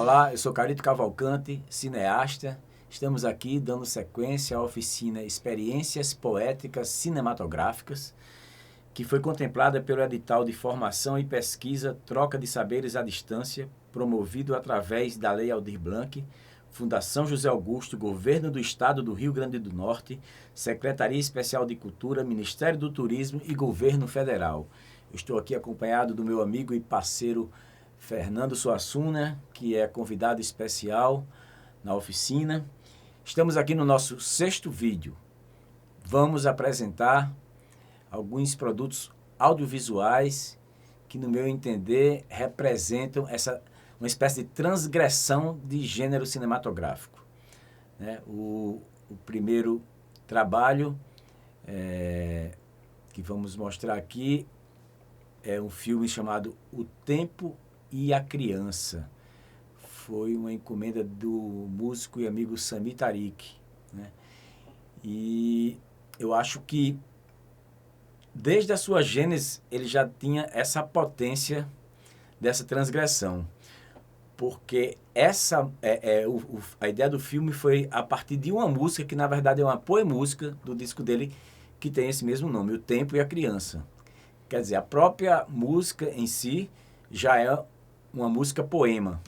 Olá, eu sou Carito Cavalcante, cineasta. Estamos aqui dando sequência à oficina Experiências Poéticas Cinematográficas, que foi contemplada pelo edital de formação e pesquisa Troca de Saberes à Distância, promovido através da Lei Aldir Blanc, Fundação José Augusto, Governo do Estado do Rio Grande do Norte, Secretaria Especial de Cultura, Ministério do Turismo e Governo Federal. Eu estou aqui acompanhado do meu amigo e parceiro Fernando Suassuna, que é convidado especial na oficina. Estamos aqui no nosso 6º vídeo. Vamos apresentar alguns produtos audiovisuais que, no meu entender, representam uma espécie de transgressão de gênero cinematográfico. O primeiro trabalho que vamos mostrar aqui é um filme chamado O Tempo e a Criança. Foi uma encomenda do músico e amigo Sami Tariq, né? E eu acho que desde a sua gênese ele já tinha essa potência dessa transgressão, porque a ideia do filme foi a partir de uma música que na verdade é uma poemúsica do disco dele que tem esse mesmo nome, O Tempo e a Criança. Quer dizer, a própria música em si já é uma música poema.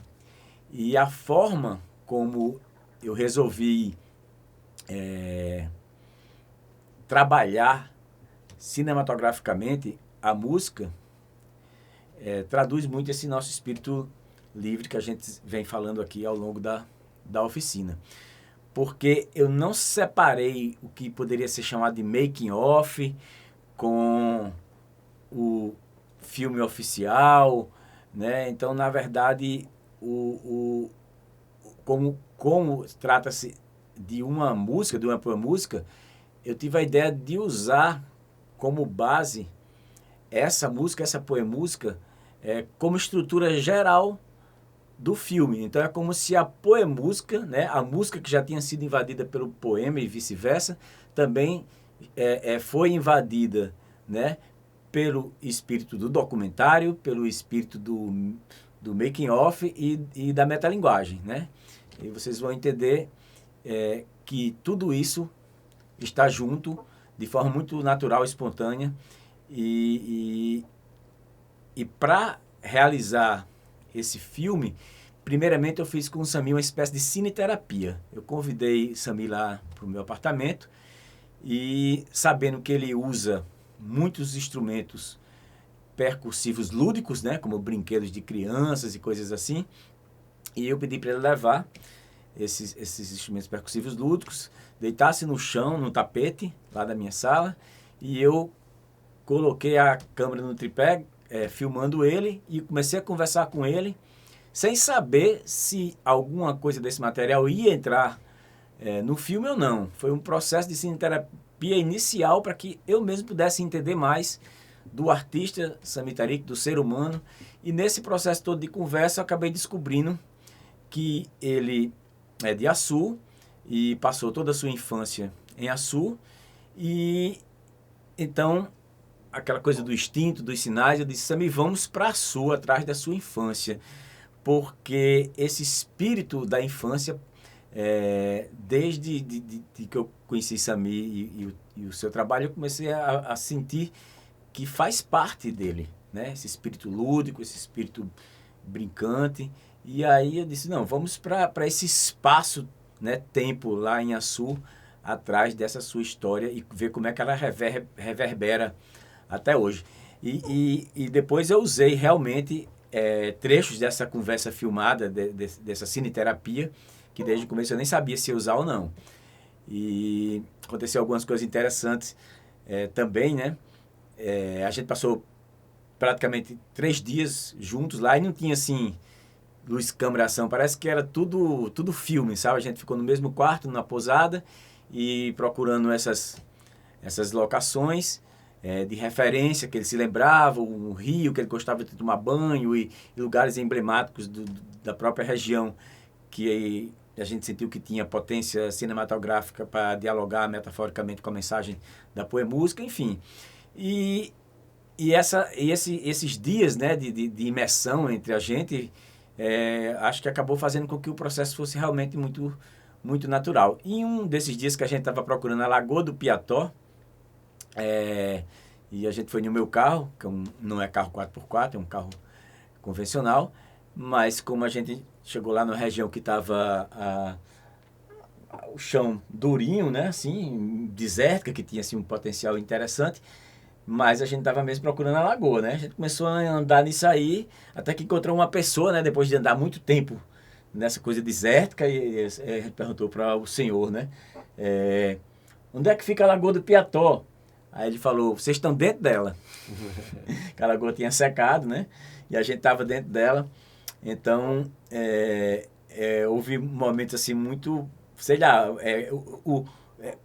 E a forma como eu resolvi trabalhar cinematograficamente a música traduz muito esse nosso espírito livre que a gente vem falando aqui ao longo da oficina. Porque eu não separei o que poderia ser chamado de making of com o filme oficial, né? Então, na verdade, como trata-se de uma música, de uma música, eu tive a ideia de usar como base essa música, essa poemúsica, como estrutura geral do filme. Então é como se a poemúsica, né, a música que já tinha sido invadida pelo poema e vice-versa, também foi invadida, né, pelo espírito do documentário, pelo espírito do making of e da metalinguagem, né? E vocês vão entender que tudo isso está junto de forma muito natural, espontânea, e para realizar esse filme, primeiramente eu fiz com o Sami uma espécie de cineterapia. Eu convidei Sami lá para o meu apartamento e, sabendo que ele usa muitos instrumentos percussivos lúdicos, né, como brinquedos de crianças e coisas assim, e eu pedi para ele levar esses instrumentos percussivos lúdicos, deitasse no chão, no tapete lá da minha sala, e eu coloquei a câmera no tripé, filmando ele, e comecei a conversar com ele, sem saber se alguma coisa desse material ia entrar no filme ou não. Foi um processo de cineterapia inicial para que eu mesmo pudesse entender mais do artista Sami Tariq, do ser humano, e nesse processo todo de conversa eu acabei descobrindo que ele é de Açu e passou toda a sua infância em Açu, e então aquela coisa do instinto, dos sinais, eu disse: Sami, vamos para Açu, atrás da sua infância, porque esse espírito da infância, desde que eu conheci Sami e o seu trabalho, eu comecei a sentir que faz parte dele, né? Esse espírito lúdico, esse espírito brincante. E aí eu disse: não, vamos para esse espaço, né, tempo lá em Açu, atrás dessa sua história e ver como é que ela reverbera até hoje. E depois eu usei realmente trechos dessa conversa filmada, dessa cineterapia, que desde o começo eu nem sabia se ia usar ou não. E aconteceu algumas coisas interessantes também, né? A gente passou praticamente 3 dias juntos lá e não tinha assim luz, câmera, ação, parece que era tudo filme, sabe? A gente ficou no mesmo quarto, numa pousada, e procurando essas locações de referência que ele se lembrava, o rio que ele gostava de tomar banho, e lugares emblemáticos da própria região que a gente sentiu que tinha potência cinematográfica para dialogar metaforicamente com a mensagem da poemúsica, enfim. E esses dias, né, de imersão entre a gente acho que acabou fazendo com que o processo fosse realmente muito, muito natural. Em um desses dias que a gente estava procurando a Lagoa do Piató, e a gente foi no meu carro, que não é carro 4x4, é um carro convencional, mas como a gente chegou lá na região que estava o chão durinho, né, assim, desértica, que tinha assim, um potencial interessante, mas a gente estava mesmo procurando a lagoa, né? A gente começou a andar nisso aí, até que encontrou uma pessoa, né, depois de andar muito tempo nessa coisa desértica, e a gente perguntou para o senhor, né, onde é que fica a Lagoa do Piató? Aí ele falou, vocês estão dentro dela. A lagoa tinha secado, né? E a gente estava dentro dela. Então, houve momentos assim muito, sei lá,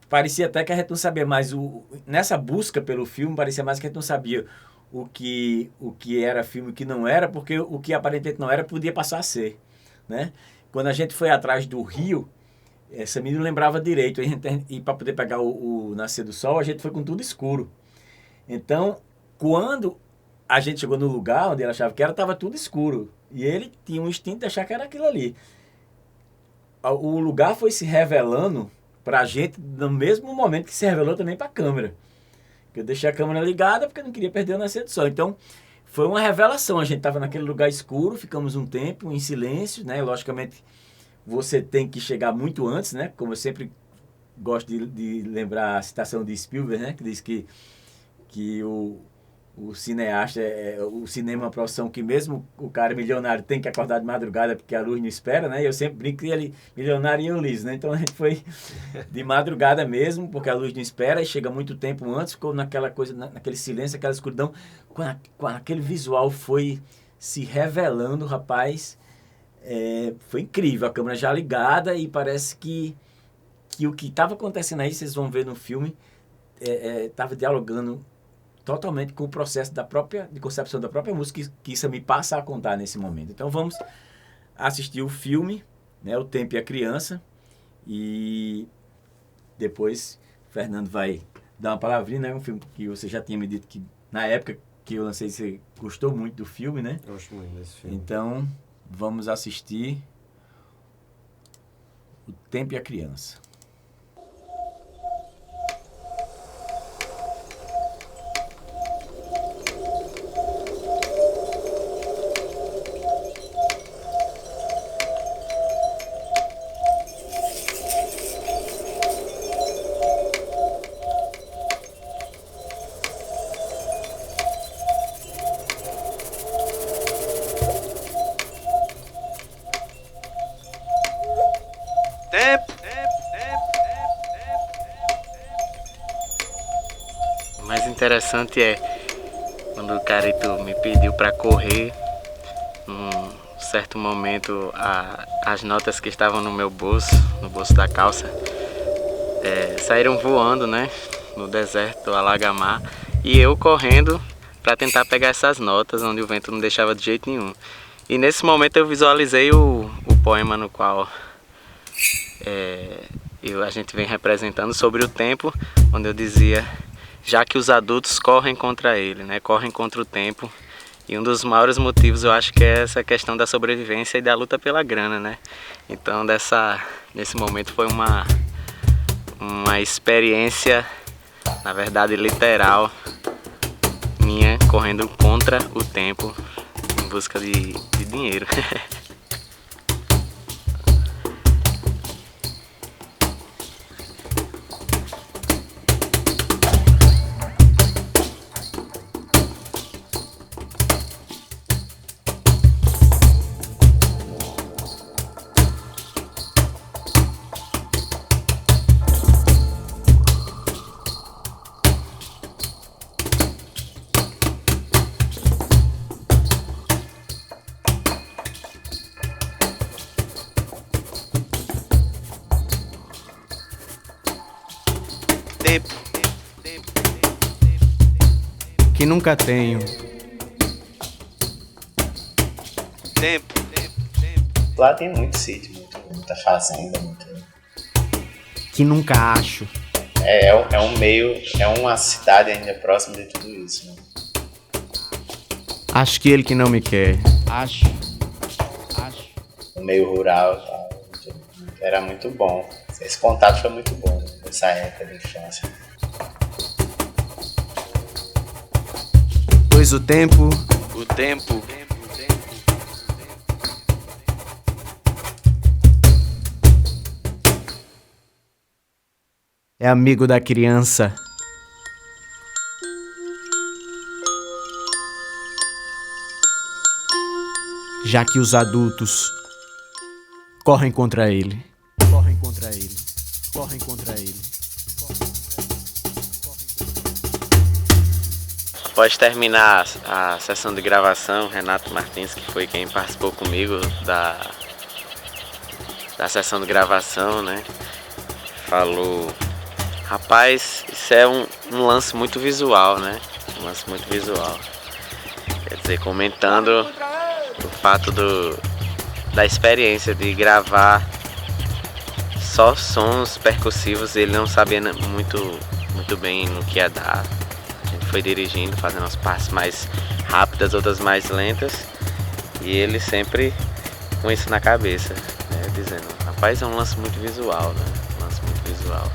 parecia até que a gente não sabia mais, nessa busca pelo filme, parecia mais que a gente não sabia o que era filme e o que não era, porque o que aparentemente não era podia passar a ser, né? Quando a gente foi atrás do rio, essa menina não lembrava direito, e para poder pegar o nascer do sol, a gente foi com tudo escuro. Então, quando a gente chegou no lugar onde ele achava que era, estava tudo escuro. E ele tinha um instinto de achar que era aquilo ali. O lugar foi se revelando para a gente no mesmo momento que se revelou também para a câmera. Eu deixei a câmera ligada porque eu não queria perder o nascer do sol. Então, foi uma revelação. A gente estava naquele lugar escuro, ficamos um tempo em silêncio, né? Logicamente, você tem que chegar muito antes, né? Como eu sempre gosto de lembrar a citação de Spielberg, né? Que diz que o cineasta, o cinema é uma profissão que mesmo o cara milionário tem que acordar de madrugada porque a luz não espera, né? E eu sempre brinco que ele, milionário e eu liso, né? Então a gente foi de madrugada mesmo, porque a luz não espera e chega muito tempo antes, ficou naquela coisa, naquele silêncio, aquela escuridão, com aquele visual foi se revelando, rapaz, foi incrível, a câmera já ligada e parece que o que estava acontecendo aí, vocês vão ver no filme, estava dialogando totalmente com o processo de concepção da própria música que isso me passa a contar nesse momento. Então vamos assistir o filme, né, O Tempo e a Criança, e depois o Fernando vai dar uma palavrinha, né, um filme que você já tinha me dito que na época que eu lancei você gostou muito do filme, né? Eu gosto muito desse filme. Então vamos assistir O Tempo e a Criança. O mais interessante é quando o Carito me pediu para correr, num certo momento as notas que estavam no meu bolso, no bolso da calça, saíram voando, né, no deserto do Alagamar, e eu correndo para tentar pegar essas notas onde o vento não deixava de jeito nenhum. E nesse momento eu visualizei o poema no qual a gente vem representando sobre o tempo, onde eu dizia, já que os adultos correm contra ele, né, correm contra o tempo, e um dos maiores motivos eu acho que é essa questão da sobrevivência e da luta pela grana, né. Então nesse momento foi uma experiência, na verdade literal, minha correndo contra o tempo em busca de dinheiro. Que nunca tenho. Tempo. Lá tem muito sítio, muita fazenda, Que nunca acho. É um meio, é uma cidade ainda próxima de tudo isso, né? Acho que ele que não me quer. Acho meio rural. Era muito bom. Esse contato foi muito bom nessa época da infância. Pois o tempo é amigo da criança. Já que os adultos correm contra ele. Após terminar a sessão de gravação, Renato Martins, que foi quem participou comigo da sessão de gravação, né, falou: rapaz, isso é um lance muito visual, né? Um lance muito visual. Quer dizer, comentando o fato da experiência de gravar só sons percussivos. Ele não sabia muito bem no que ia dar. A gente foi dirigindo, fazendo as partes mais rápidas, outras mais lentas, e ele sempre com isso na cabeça, né, dizendo: rapaz, é um lance muito visual, né? Um lance muito visual.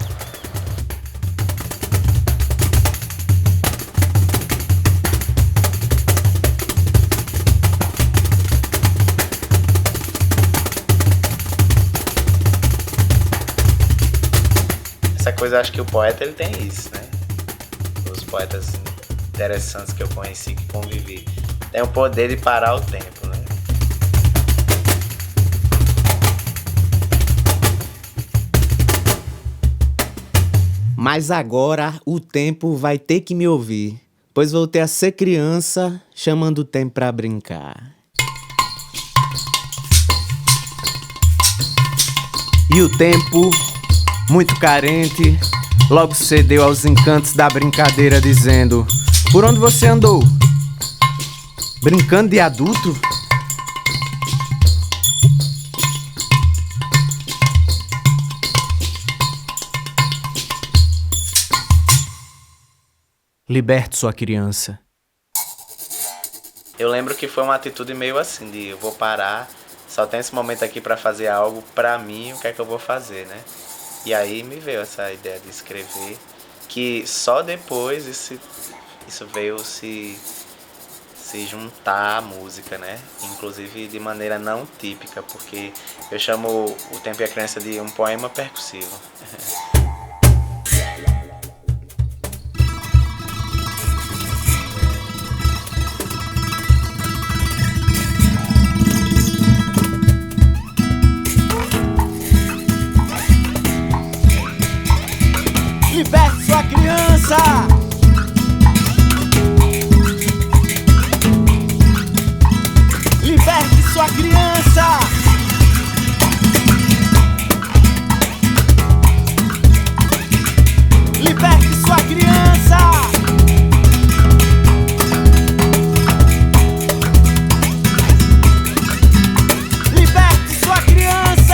Essa coisa, acho que o poeta ele tem isso, né? Os poetas interessantes que eu conheci, que convivi, tem o poder de parar o tempo, né? Mas agora o tempo vai ter que me ouvir, pois voltei a ser criança, chamando o tempo pra brincar. E o tempo, muito carente, logo cedeu aos encantos da brincadeira, dizendo: por onde você andou? Brincando de adulto? Liberte sua criança. Eu lembro que foi uma atitude meio assim, de eu vou parar, só tem esse momento aqui pra fazer algo pra mim, o que é que eu vou fazer, né? E aí me veio essa ideia de escrever, que só depois isso veio se juntar à música, né? Inclusive de maneira não típica, porque eu chamo O Tempo e a Criança de um poema percussivo. Liberte sua criança! Liberte sua criança! Liberte sua criança! Liberte sua criança!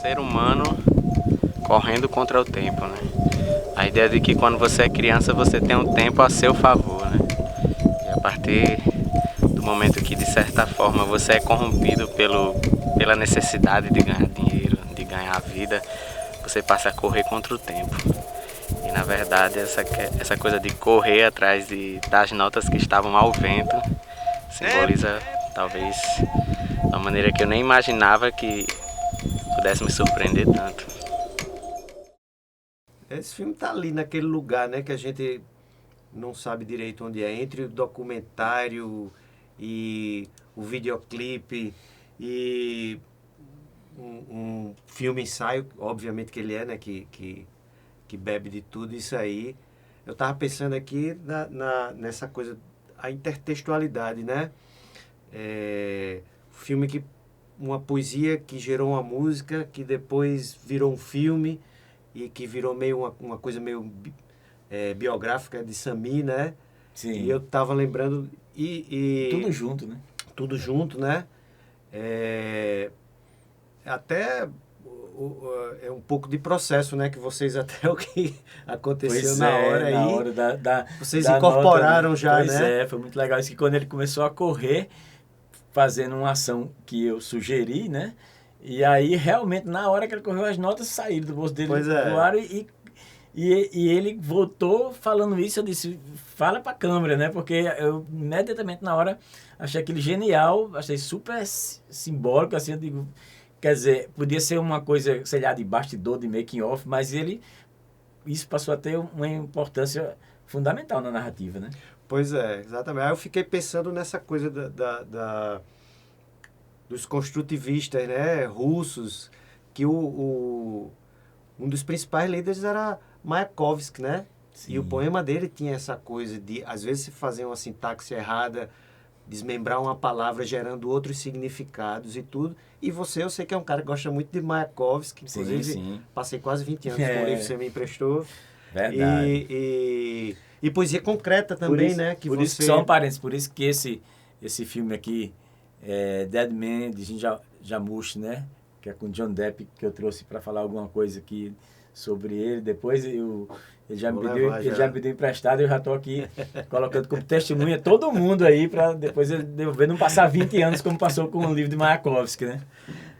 Ser humano correndo contra o tempo, né? A ideia de que quando você é criança você tem um tempo a seu favor, né? E a partir do momento que de certa forma você é corrompido pela necessidade de ganhar dinheiro, de ganhar vida, você passa a correr contra o tempo. E na verdade essa coisa de correr atrás das notas que estavam ao vento simboliza talvez uma maneira que eu nem imaginava que pudesse me surpreender tanto. Esse filme tá ali naquele lugar, né, que a gente não sabe direito onde é, entre o documentário e o videoclipe e um filme ensaio, obviamente que ele é, né, que bebe de tudo isso aí. Eu tava pensando aqui nessa coisa, a intertextualidade, né? Filme que uma poesia que gerou uma música, que depois virou um filme e que virou meio uma coisa meio biográfica de Sami, né? Sim. E eu tava lembrando Tudo junto, né? Tudo junto, né? até é um pouco de processo, né? Que vocês até o que aconteceu na hora aí. Na hora vocês da incorporaram nota, já, pois né? É, foi muito legal isso, que quando ele começou a correr, fazendo uma ação que eu sugeri, né? E aí, realmente, na hora que ele correu, as notas saíram do bolso dele, voaram e ele voltou falando isso. Eu disse, fala pra câmera, né? Porque eu, imediatamente, na hora, achei aquele genial, achei super simbólico, assim, eu digo... Quer dizer, podia ser uma coisa, sei lá, de bastidor, de making off, mas isso passou a ter uma importância fundamental na narrativa, né? Pois é, exatamente. Aí eu fiquei pensando nessa coisa dos construtivistas, né, russos, que um dos principais líderes era Mayakovsky, né? Sim. E o poema dele tinha essa coisa de, às vezes, se fazer uma sintaxe errada, desmembrar uma palavra gerando outros significados e tudo. E você, eu sei que é um cara que gosta muito de Mayakovsky, inclusive Sim. passei quase 20 anos com o livro que você me emprestou. Verdade. E poesia concreta também, né? Que por isso que só um parênteses, por isso que esse filme aqui, Dead Man, de Jim Jarmusch, né? Que é com John Depp, que eu trouxe para falar alguma coisa aqui sobre ele. Depois ele já me pediu emprestado, eu já estou aqui colocando como testemunha todo mundo aí, para depois ele devolver, não passar 20 anos como passou com o livro de Mayakovsky, né?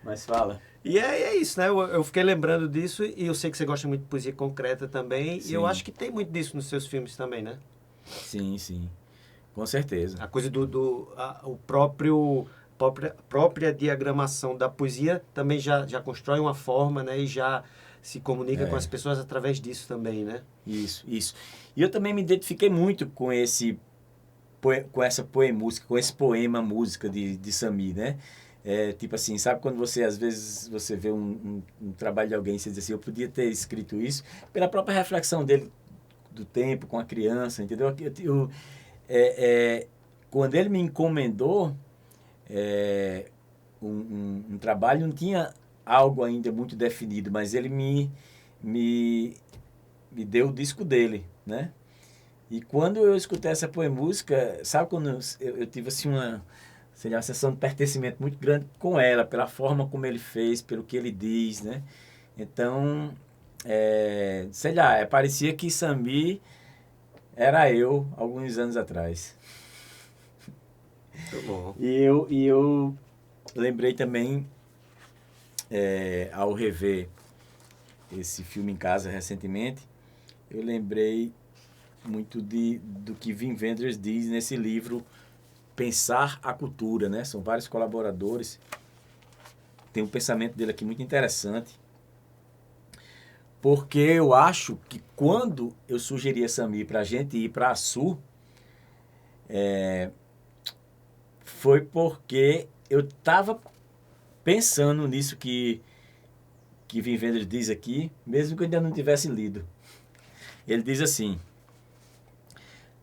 Mas fala. E é isso, né? Eu fiquei lembrando disso e eu sei que você gosta muito de poesia concreta também. Sim. E eu acho que tem muito disso nos seus filmes também, né? Sim. Com certeza. A coisa própria diagramação da poesia também já constrói uma forma, né? E já se comunica com as pessoas através disso também, né? Isso. E eu também me identifiquei muito com essa poemúsica, com esse poema música de Sami, né? Tipo assim, sabe quando você, às vezes, você vê um trabalho de alguém e você diz assim, eu podia ter escrito isso, pela própria reflexão dele do tempo com a criança, entendeu? Quando ele me encomendou um trabalho, não tinha algo ainda muito definido, mas ele me deu o disco dele, né? E quando eu escutei essa poemúsica, sabe quando eu tive assim uma sensação de pertencimento muito grande com ela, pela forma como ele fez, pelo que ele diz, né? Então, parecia que Sami era eu, alguns anos atrás. Muito bom. E eu lembrei também, ao rever esse filme em casa recentemente, eu lembrei muito do que Wim Wenders diz nesse livro Pensar a Cultura, né? São vários colaboradores. Tem um pensamento dele aqui muito interessante, porque eu acho que quando eu sugeri a Sami para a gente ir para a Sul, foi porque eu estava pensando nisso que Wim Wenders diz aqui, mesmo que eu ainda não tivesse lido. Ele diz assim: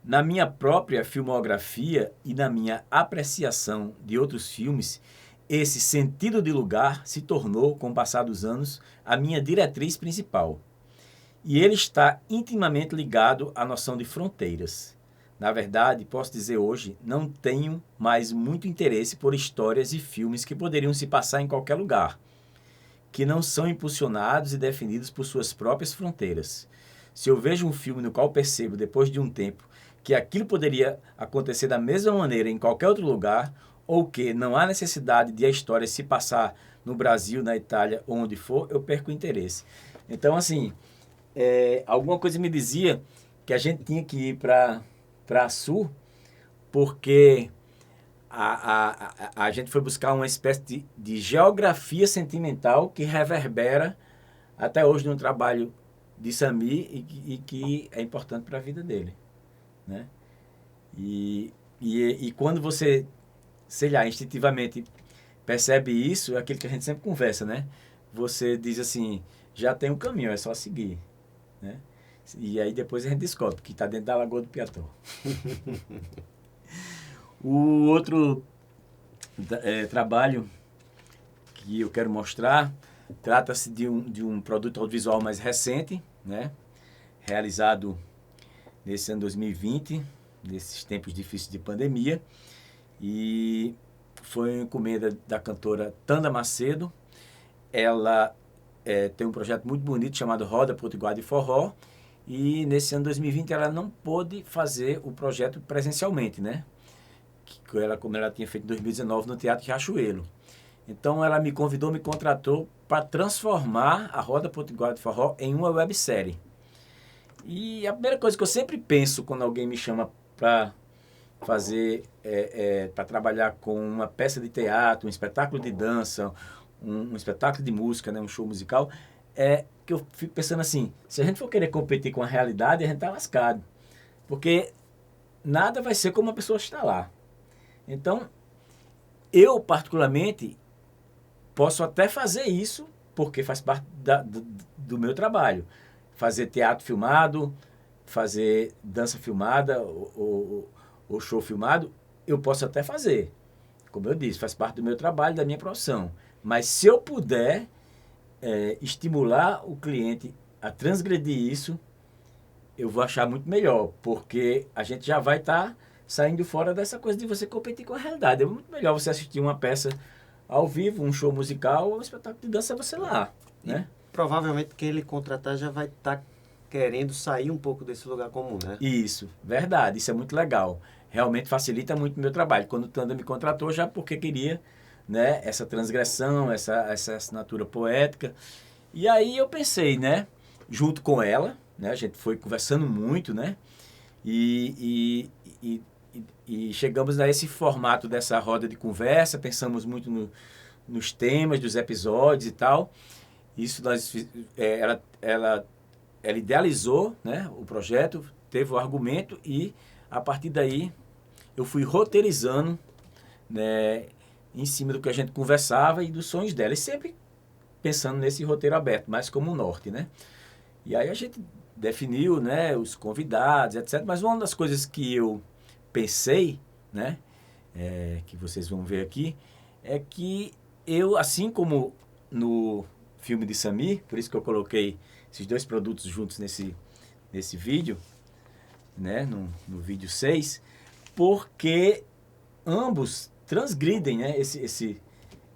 na minha própria filmografia e na minha apreciação de outros filmes, esse sentido de lugar se tornou, com o passar dos anos, a minha diretriz principal. E ele está intimamente ligado à noção de fronteiras. Na verdade, posso dizer hoje, não tenho mais muito interesse por histórias e filmes que poderiam se passar em qualquer lugar, que não são impulsionados e definidos por suas próprias fronteiras. Se eu vejo um filme no qual percebo, depois de um tempo, que aquilo poderia acontecer da mesma maneira em qualquer outro lugar, ou que não há necessidade de a história se passar no Brasil, na Itália, onde for, eu perco o interesse. Então, assim, alguma coisa me dizia que a gente tinha que ir para a Sul, porque a gente foi buscar uma espécie de geografia sentimental que reverbera até hoje no trabalho de Sami e que é importante para a vida dele, né? E quando você, sei lá, instintivamente percebe isso, é aquilo que a gente sempre conversa, né? Você diz assim, já tem um caminho, é só seguir, né? E aí depois a gente descobre que está dentro da Lagoa do Piatô. O outro trabalho que eu quero mostrar trata-se de um produto audiovisual mais recente, né? Realizado nesse ano 2020, nesses tempos difíceis de pandemia, e foi uma encomenda da cantora Tanda Macedo. ela tem um projeto muito bonito chamado Roda Potiguar de Forró, e nesse ano 2020 ela não pôde fazer o projeto presencialmente, né? Como ela tinha feito em 2019 no Teatro Riachuelo. Então ela me convidou, me contratou para transformar a Roda Potiguar de Forró em uma websérie. E a primeira coisa que eu sempre penso quando alguém me chama para fazer, para trabalhar com uma peça de teatro, um espetáculo de dança, um espetáculo de música, né, um show musical, é que eu fico pensando assim, se a gente for querer competir com a realidade, a gente tá lascado. Porque nada vai ser como a pessoa está lá. Então, eu particularmente posso até fazer isso, porque faz parte do meu trabalho. Fazer teatro filmado, fazer dança filmada ou show filmado, eu posso até fazer. Como eu disse, faz parte do meu trabalho, da minha profissão. Mas se eu puder estimular o cliente a transgredir isso, eu vou achar muito melhor, porque a gente já vai estar saindo fora dessa coisa de você competir com a realidade. É muito melhor você assistir uma peça ao vivo, um show musical ou um espetáculo de dança, você lá, né? Provavelmente quem ele contratar já vai estar querendo sair um pouco desse lugar comum, né? Isso, verdade, isso é muito legal. Realmente facilita muito o meu trabalho. Quando o Tanda me contratou, já porque queria, né, essa transgressão, essa assinatura poética. E aí eu pensei, né, junto com ela, né, a gente foi conversando muito, né, e chegamos a esse formato dessa roda de conversa, pensamos muito nos temas dos episódios e tal. Isso ela idealizou, né, o projeto, teve o argumento e a partir daí eu fui roteirizando, né, em cima do que a gente conversava e dos sonhos dela. E sempre pensando nesse roteiro aberto, mais como um norte, né? E aí a gente definiu, né, os convidados, etc. Mas uma das coisas que eu pensei, né, que vocês vão ver aqui, é que eu, assim como no filme de Samir, por isso que eu coloquei esses dois produtos juntos nesse vídeo, né, no vídeo 6, porque ambos transgridem, né,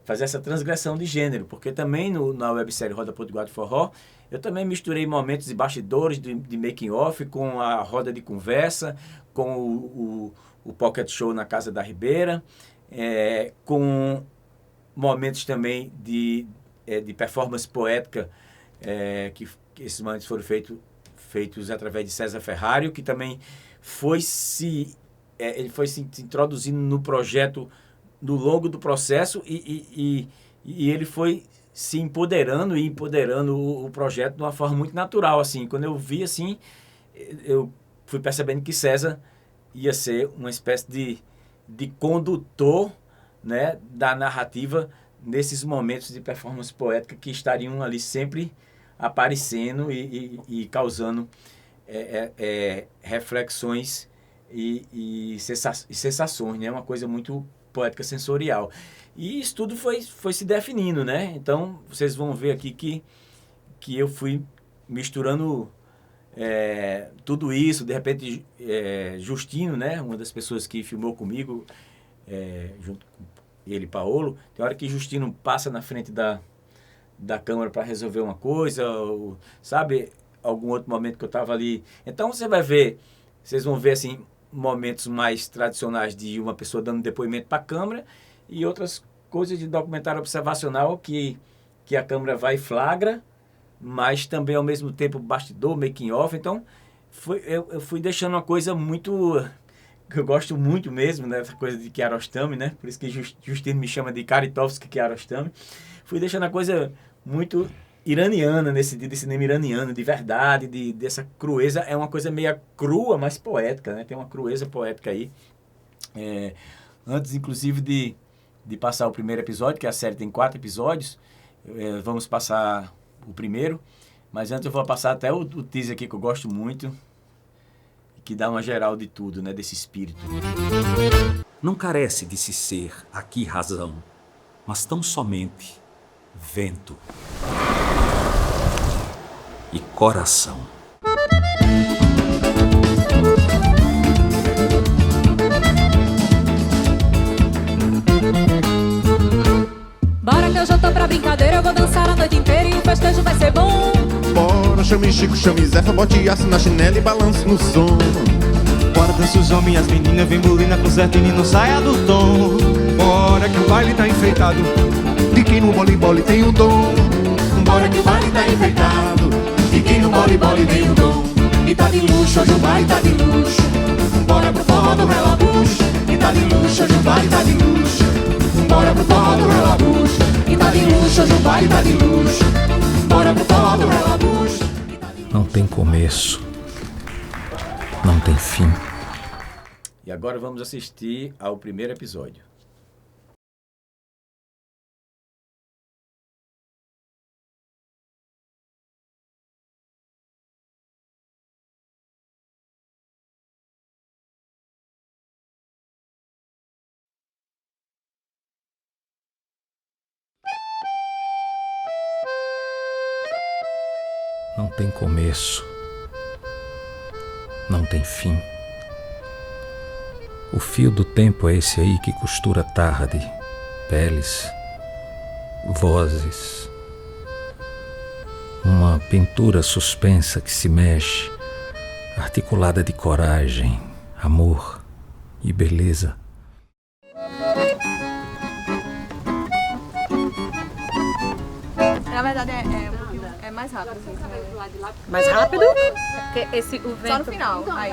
fazer essa transgressão de gênero, porque também na websérie Roda Potiguar de Forró, eu também misturei momentos de bastidores, de making off, com a roda de conversa, com o pocket show na Casa da Ribeira, com momentos também de performance poética, que esses momentos foram feitos através de César Ferrário, que também ele foi se introduzindo no projeto no longo do processo e ele foi se empoderando o projeto de uma forma muito natural, assim. Quando eu vi, assim, eu fui percebendo que César ia ser uma espécie de condutor, né, da narrativa nesses momentos de performance poética que estariam ali sempre aparecendo e causando reflexões e sensações, né? Uma coisa muito poética sensorial. E isso tudo foi se definindo, né? Então, vocês vão ver aqui que eu fui misturando tudo isso. De repente, Justino, né? Uma das pessoas que filmou comigo, junto com ele e Paolo, tem hora que Justino passa na frente da câmera para resolver uma coisa, ou, sabe? Algum outro momento que eu estava ali. Então, vocês vão ver, assim, momentos mais tradicionais de uma pessoa dando depoimento para a câmera e outras coisas de documentário observacional que a câmera vai e flagra, mas também ao mesmo tempo bastidor, making off. Então eu fui deixando uma coisa muito que eu gosto muito mesmo, né, essa coisa de Kiarostami, né, por isso que Justino me chama de Karitovsky Kiarostami. Fui deixando a coisa muito iraniana, nesse sentido de cinema iraniano, de verdade, dessa crueza. É uma coisa meio crua, mas poética, né? Tem uma crueza poética aí. Antes, inclusive, de passar o primeiro episódio, que a série tem 4 episódios, vamos passar o primeiro, mas antes eu vou passar até o teaser aqui, que eu gosto muito, que dá uma geral de tudo, né? Desse espírito. Não carece de se ser aqui razão, mas tão somente vento e coração. Bora que eu já tô pra brincadeira eu vou dançar a noite inteira e o festejo vai ser bom. Bora, chame Chico, chame Zefa, bote aço na chinela e balance no som. Bora, dança os homens e as meninas, vem bolina com certinho e não saia do tom. Bora que o baile tá enfeitado, de quem no boli tem o dom. Bora que o baile tá enfeitado, de quem no boli tem o dom. E tá de luxo, hoje o baile tá de luxo. Bora pro forró do relabucho. E tá de luxo, hoje o baile tá de luxo. Bora pro forró do relabucho. E tá de luxo, hoje o baile tá de luxo. Bora pro forró do relabucho. Não tem começo, não tem fim. E agora vamos assistir ao primeiro episódio. Não tem começo, não tem fim. O fio do tempo é esse aí que costura tarde, peles, vozes. Uma pintura suspensa que se mexe, articulada de coragem, amor e beleza. Na verdade é mais rápido. Mais rápido? Porque esse, o vento... Só no final. Aí.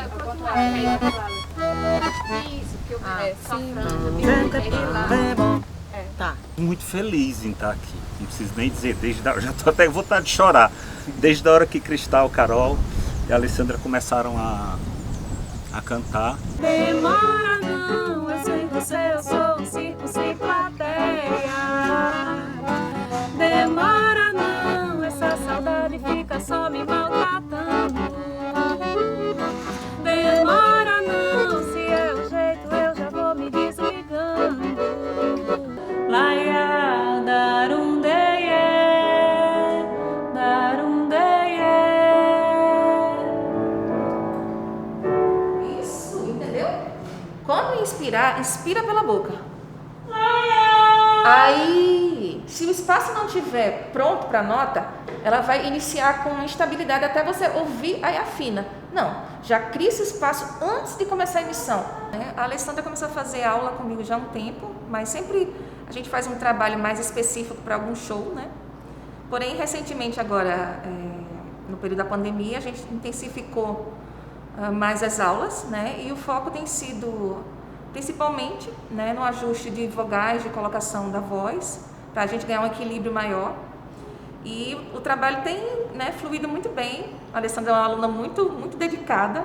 Tá. Muito feliz em estar aqui. Não preciso nem dizer, já estou até com vontade de chorar. Desde a hora que Cristal, Carol e a Alessandra começaram a cantar. Demora não, eu sei você, eu sou um circo sem plateia. Demora não, essa saudade fica só me maltratando. Demora não, se é o jeito eu já vou me desligando. Laia, darundeie, darundeie. Isso, entendeu? Quando inspirar, inspira pela boca. Aí, se o espaço não estiver pronto para a nota, ela vai iniciar com instabilidade até você ouvir, aí afina. Não, já cria esse espaço antes de começar a emissão. A Alessandra começou a fazer aula comigo já há um tempo, mas sempre a gente faz um trabalho mais específico para algum show, né? Porém, recentemente agora, no período da pandemia, a gente intensificou mais as aulas, né? E o foco tem sido principalmente, né, no ajuste de vogais, de colocação da voz, para a gente ganhar um equilíbrio maior. E o trabalho tem, né, fluído muito bem. A Alessandra é uma aluna muito dedicada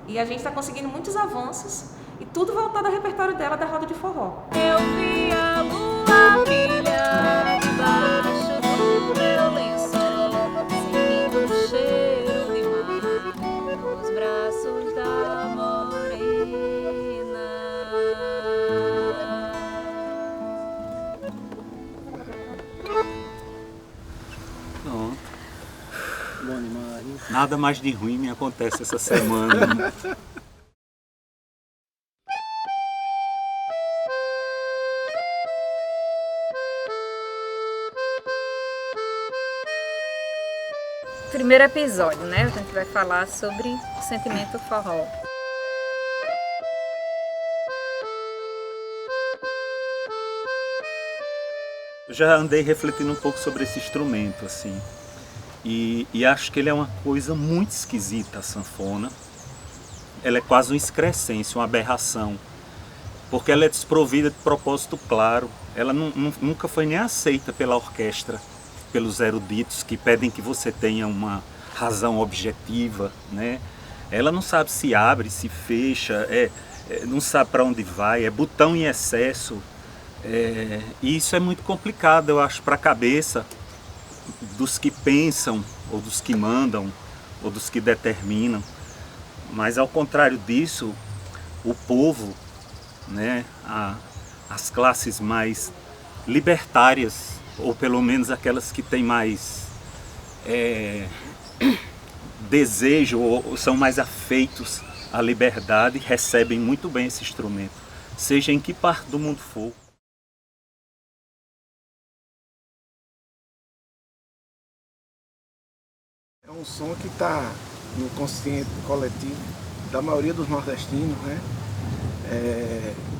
e a gente está conseguindo muitos avanços e tudo voltado ao repertório dela da roda de forró. Eu vi a lua brilhar debaixo do meu lençol, sentindo o cheiro de mar nos braços da morena. Pronto. Nada mais de ruim me acontece essa semana. Primeiro episódio, né? A gente vai falar sobre o sentimento forró. Eu já andei refletindo um pouco sobre esse instrumento, assim. E acho que ele é uma coisa muito esquisita, a sanfona. Ela é quase uma excrescência, uma aberração. Porque ela é desprovida de propósito claro. Ela nunca foi nem aceita pela orquestra, pelos eruditos que pedem que você tenha uma razão objetiva, né? Ela não sabe se abre, se fecha, não sabe para onde vai, é botão em excesso. E isso é muito complicado, eu acho, para a cabeça dos que pensam, ou dos que mandam, ou dos que determinam. Mas ao contrário disso, o povo, né, as classes mais libertárias, ou pelo menos aquelas que têm mais desejo, ou são mais afeitos à liberdade, recebem muito bem esse instrumento, seja em que parte do mundo for. É um som que está no consciente coletivo da maioria dos nordestinos, né?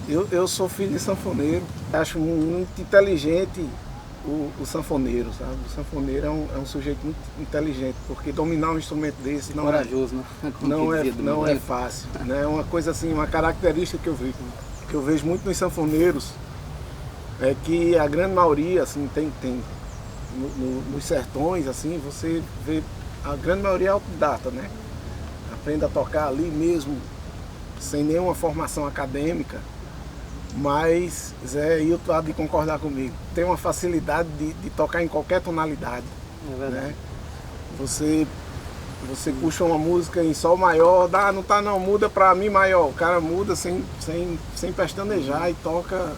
Eu sou filho de sanfoneiro, acho muito inteligente o sanfoneiro, sabe? O sanfoneiro é um sujeito muito inteligente, porque dominar um instrumento desse não corajoso, né? Não é fácil, né? É uma coisa assim, uma característica que eu vejo muito nos sanfoneiros, é que a grande maioria, assim, tem nos sertões, assim, você vê, a grande maioria é autodidata, né? Aprende a tocar ali mesmo, sem nenhuma formação acadêmica, mas Zé Hilton há de concordar comigo. Tem uma facilidade de tocar em qualquer tonalidade. É verdade. Né? Você puxa uma música em sol maior, não tá não, muda para mi maior. O cara muda sem pestanejar e toca.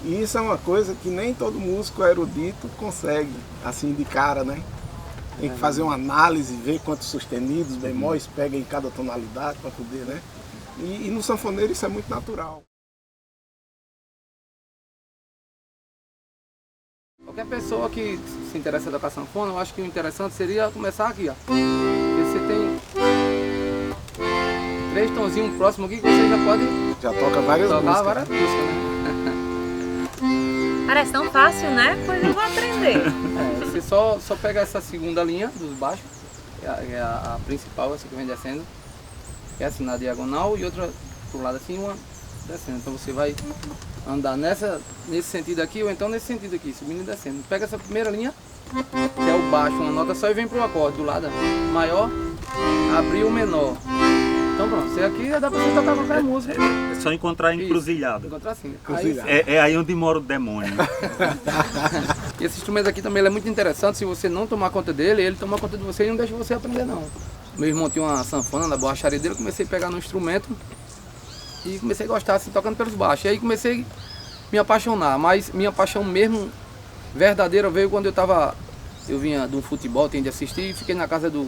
E isso é uma coisa que nem todo músico erudito consegue, assim, de cara, né? Tem que fazer uma análise, ver quantos sustenidos, bemóis pega em cada tonalidade para poder, né? E no sanfoneiro isso é muito natural. Qualquer pessoa que se interessa em tocar sanfona, eu acho que o interessante seria começar aqui, ó. Porque você tem 3 tonzinhos próximos aqui que você já pode... Já toca várias músicas. Várias músicas, né? Parece tão fácil, né? Pois eu vou aprender. Você só pega essa segunda linha dos baixos, que é a principal, essa que vem descendo, que é assim na diagonal, e outra pro lado assim, uma descendo. Então você vai andar nesse sentido aqui, ou então nesse sentido aqui, subindo e descendo. Pega essa primeira linha, que é o baixo, uma nota só, e vem pro acorde do lado maior, abrir o menor. Então pronto, você aqui dá pra você tocar qualquer música. É só encontrar encruzilhada. Encontrar assim. É aí onde mora o demônio. E esse instrumento aqui também ele é muito interessante, se você não tomar conta dele, ele toma conta de você e não deixa você aprender não. Meu irmão tinha uma sanfona na borracharia dele, eu comecei a pegar no instrumento e comecei a gostar, assim, tocando pelos baixos. E aí comecei a me apaixonar, mas minha paixão mesmo verdadeira veio quando eu vinha de um futebol, tinha de assistir, e fiquei na casa do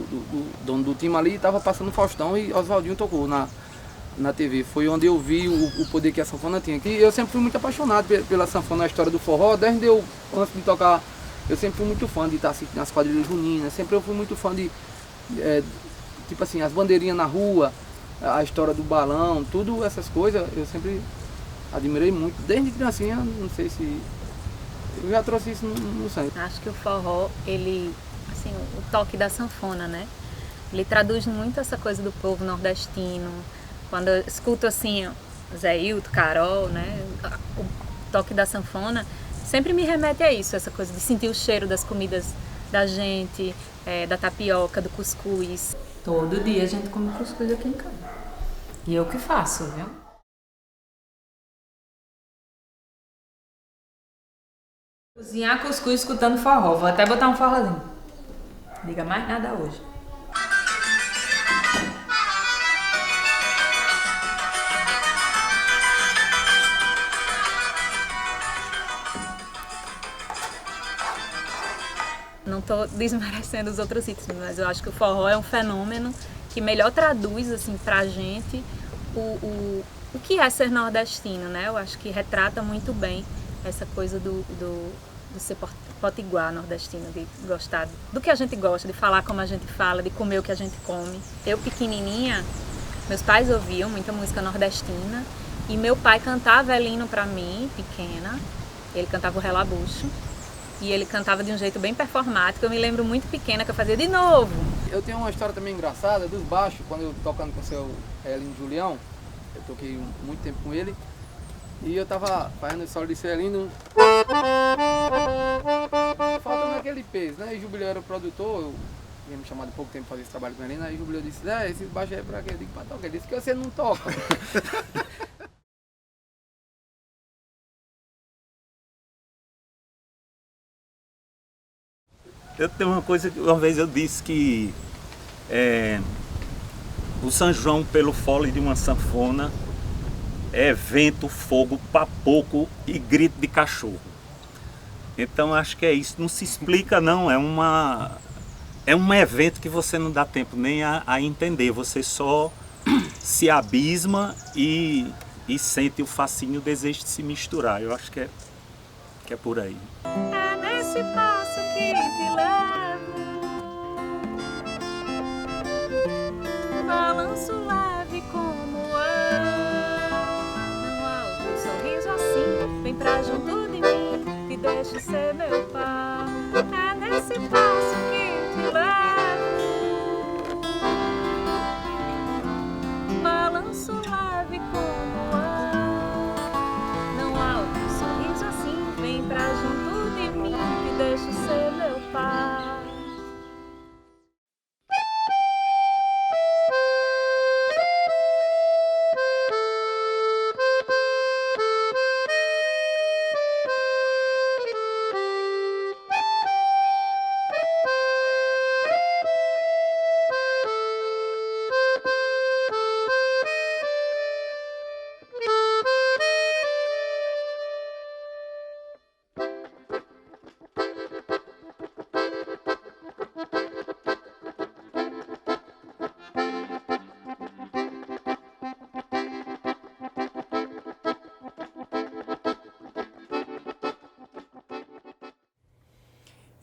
dono do time ali, e estava passando Faustão e Oswaldinho tocou na TV. Foi onde eu vi o poder que a sanfona tinha. Que eu sempre fui muito apaixonado pela sanfona, a história do forró, desde antes de tocar, eu sempre fui muito fã de estar assistindo as quadrilhas juninas, sempre eu fui muito fã de, tipo assim, as bandeirinhas na rua, a história do balão, tudo essas coisas, eu sempre admirei muito, desde criancinha, não sei se... Eu já trouxe isso no sangue. Acho que o forró, ele, assim, o toque da sanfona, né? Ele traduz muito essa coisa do povo nordestino. Quando eu escuto, assim, Zé Hilton, Carol, né? O toque da sanfona sempre me remete a isso, essa coisa de sentir o cheiro das comidas da gente, da tapioca, do cuscuz. Todo dia a gente come cuscuz aqui em casa. E eu que faço, viu? Cozinhar cuscuz escutando forró. Vou até botar um forrozinho. Diga mais nada hoje. Não estou desmerecendo os outros ritmos, mas eu acho que o forró é um fenômeno que melhor traduz, assim, pra gente o que é ser nordestino, né? Eu acho que retrata muito bem essa coisa do ser potiguar nordestino, de gostar do que a gente gosta, de falar como a gente fala, de comer o que a gente come. Eu, pequenininha, meus pais ouviam muita música nordestina e meu pai cantava Elino pra mim, pequena. Ele cantava o Relabucho e ele cantava de um jeito bem performático. Eu me lembro muito pequena que eu fazia de novo. Eu tenho uma história também engraçada dos baixos, quando eu tocando com o seu Elino Julião, eu toquei muito tempo com ele. E eu tava fazendo solo de Celino, faltando aquele peso, né? E Jubileu era o produtor, eu ia me chamar de pouco tempo pra fazer esse trabalho com ele, aí Jubileu disse, esse baixo aí é pra quê? Eu digo, pra tocar. Ele disse que você não toca. Eu tenho uma coisa que uma vez eu disse que o São João pelo fole de uma sanfona é vento, fogo, papoco e grito de cachorro. Então acho que é isso, não se explica não, é um evento que você não dá tempo nem a entender, você só se abisma e sente o fascínio, o desejo de se misturar. Eu acho que é por aí. É nesse passo que te levo, deixo ser meu par. É nesse passo que te levo, balanço leve como o ar. Não há outro sorriso assim, vem pra junto de mim, que deixo ser meu par.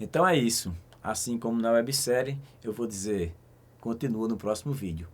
Então é isso. Assim como na websérie, eu vou dizer, continua no próximo vídeo.